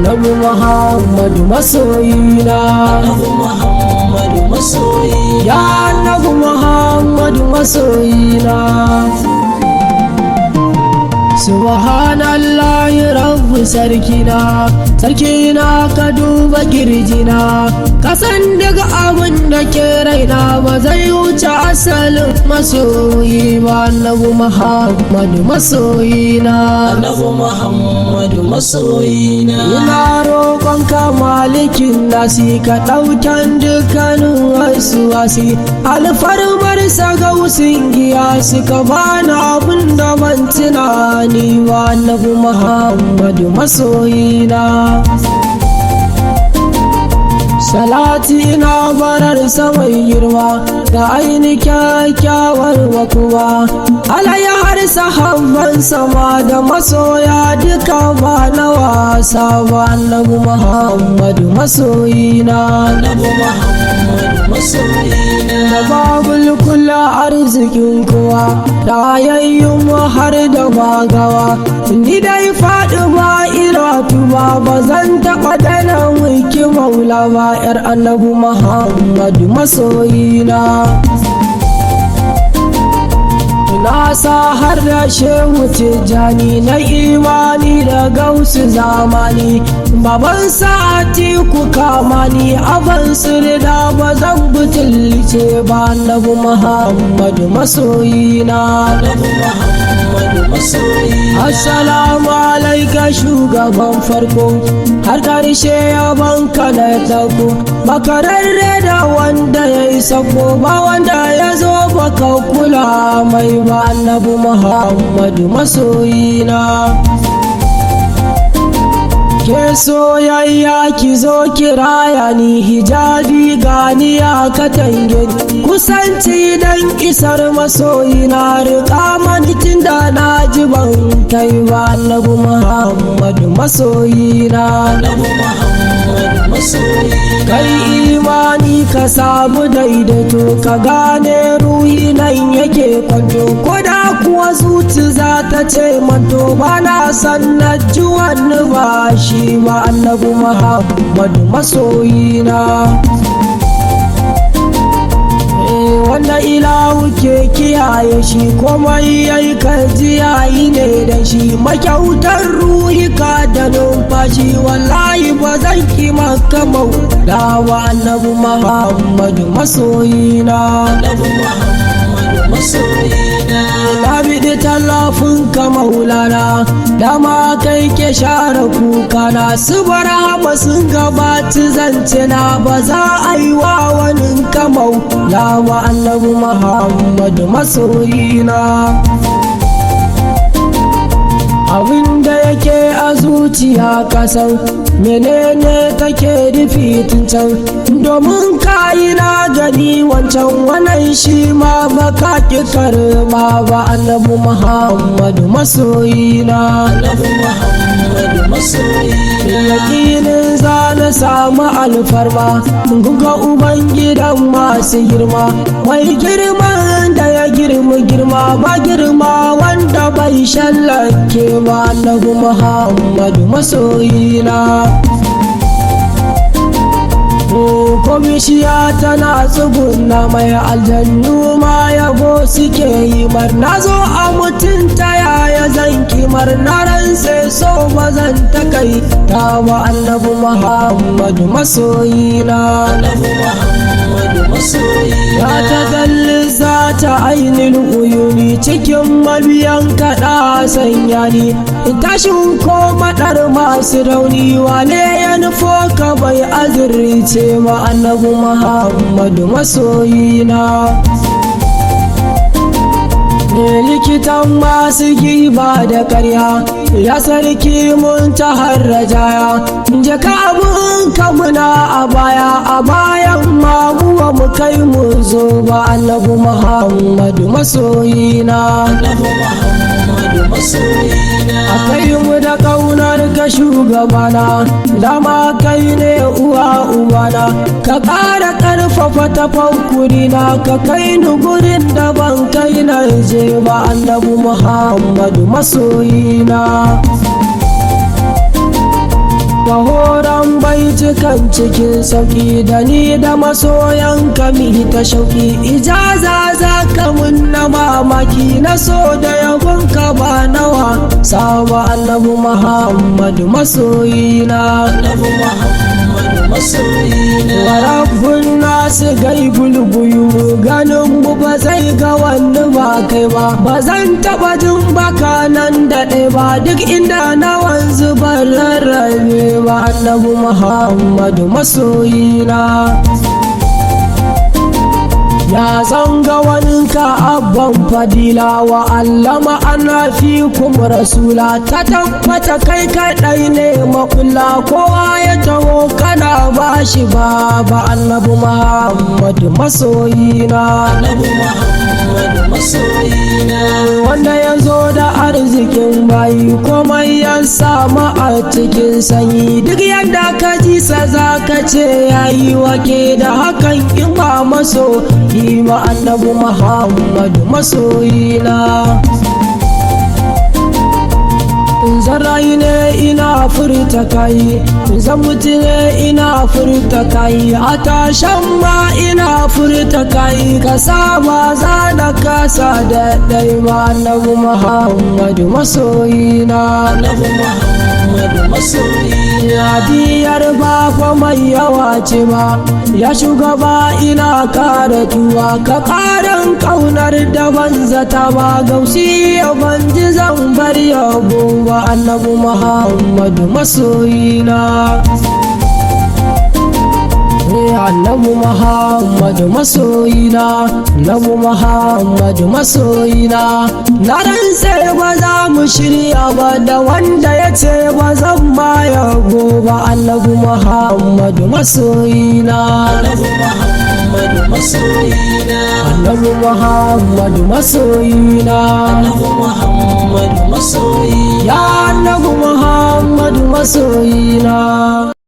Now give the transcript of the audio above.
annabi Muhammadu masoyina, annabi Muhammadu masoyina, ya annabi Muhammadu masoyina. Subhanallahi rabbi sarkina, sarkina ka duba kirjina, ka san daga abin da ke raina ba zai wuce asalin masoyi ba. Annabi Muhammadu masoyina, annabi Muhammadu masoyina, ina roƙon ka malikin nasi ka ɗaukan dukkanin wasu wasi, alfarmarsa gausin giya suka bani abin da ban tunani ba. Annabi Muhammadu masoyina, salati na barar mai girma ga aini kyakkyawar wakuwa, alayyar sahabban sama da masoya duka ba na wasa ba. Annabi Muhammadu masoyina, annabi Muhammadu masoyina, da babul kula arzikin kowa da yayyun har da magawa, ni dai faɗi ba iratu ba zan taɓa dana wiki maula ba. Yar annabi Muhammadu masoyina, na sa har da shehu tijjani na imani da gausu zamani, baban sa'ati ku kama ni aban sirda ba zan butulce ba. Annabi Muhammadu masoyina, annabi Muhammadu masoyina, assalamu alaika shugaban farko har ƙarshe yabanka da tako, bakararre da wanda ya yi sako ba wanda ya zo baka kula mai ba. Annabi Muhammadu masoyina, ke soyayya ki zo kiraya ni hijabi gani ya katange, kusanci dan isar masoyina riƙa mani tunda na ji ban kai ba. Annabi Muhammadu masoyina, annabi Muhammadu masoyina, kai imani ka samu daidaito ka gane ruhi nan yake kwanto, koda kuwa zuci za ta ce manto ba na san na ji wani ba shi ba. Annabi Muhammadu masoyina, wanda ilahu ke kiyaye shi komai yayi kaji yayi ne da shi, makyautar ruhi ka da numfashi wallahi ba zan ki maka maula ba. Annabi Muhammadu masoyina, annabi Muhammadu masoyina, na biɗi tallafin ka maulana, dama kai ke share kuka na, su barhama sun gabaci zance na ba za a yi wa wani ka maula ba. Annabi Muhammadu masoyina, abinda yake a zuciya kasan menene take rufi tun can, domin kayi na gani wancan wannan shi ma baka ki karba ba. Annabi Muhammadu masoyina, annabi Muhammadu masoyina, yakinin za na samu alfarma ga ubangidan masu girma, mai girman da ya girma ba girma wanda bai shallake ba. Annabi Muhammadu masoyina, komishiya tana tsuguna mai aljannu ma yabo suke yi mar, na zo a mutunta yaya zan kimar na ransa so ba zan takai ta ba. Annabi Muhammadu masoyina, annabi Muhammadu masoyina, ya ta galli za ta ainihin uyuni cikin mabiyan kaɗa sanya ni, tashin ko maɗar masu rauni wane ya nufo ka bai azurce ba. Annabi Muhammadu masoyina, likitan masu giba da karya ya sarki mun ta harrajaya, jaka abun kamuna a bayan mamuwa mu kai mu zo ba. Annabi Muhammadu masoyina, annabi Muhammadu masoyina, akai mu da kaunar ka shugabana, dama kai ne uwa ubana, ka ƙara ƙarfafa tafakkurina, ka kai ni gurin da ban kai na je ba. Annabi Muhammadu masoyina, baba horon baitukan cikin sauki da ni da masoyan kami ta shauki ijaza za ka mun na mamaki na so da yabon ka ba nawa sawa annabi muhammadu masoyina annabi muhammadu masoyina wa rabbun nasu gaibul buyu ganin mu ba zai ga wani ba kai ba zan taba jin baka nan da ɗaya ba duk inda na wanzu ba rarrabe ba annabi muhammadu masoyina ya zanga waninka abban fadila wa allama ana fi kuma rasula ta tabbata kai kaɗai ne makula kowa ya taho kana bashi ba annabi muhammadu masoyina annabi muhammadu masoyina wanda ya zo da arzikin bayi komai ya samu a cikin sanyi duk yadda ka ji sa za ka ce yayi wake da hakan in ba maso ma annabi muhammadu masoyina zan rayu ne ina furta kai zan mutu ne ina furta kai a tashan ma ina furta kai ka saba za da kasa da ɗai ma annabi muhammadu masoyina annabi muhammadu masoyina biyar ba fa mai yawa ce ba ya shugaba ina kara tuwa ka karan kaunar da ban zata ba gausi ya banji zan bar yabo ba annabi muhammadu masoyina annabi muhammadu masoyina annabi muhammadu masoyina na rantse ba za mu shirya ba da wanda ya ce ba zan ma yabo ba annabi muhammadu masoyina annabi muhammadu masoyina annabi muhammadu masoyina annabi muhammadu masoyina ya annabi muhammadu masoyina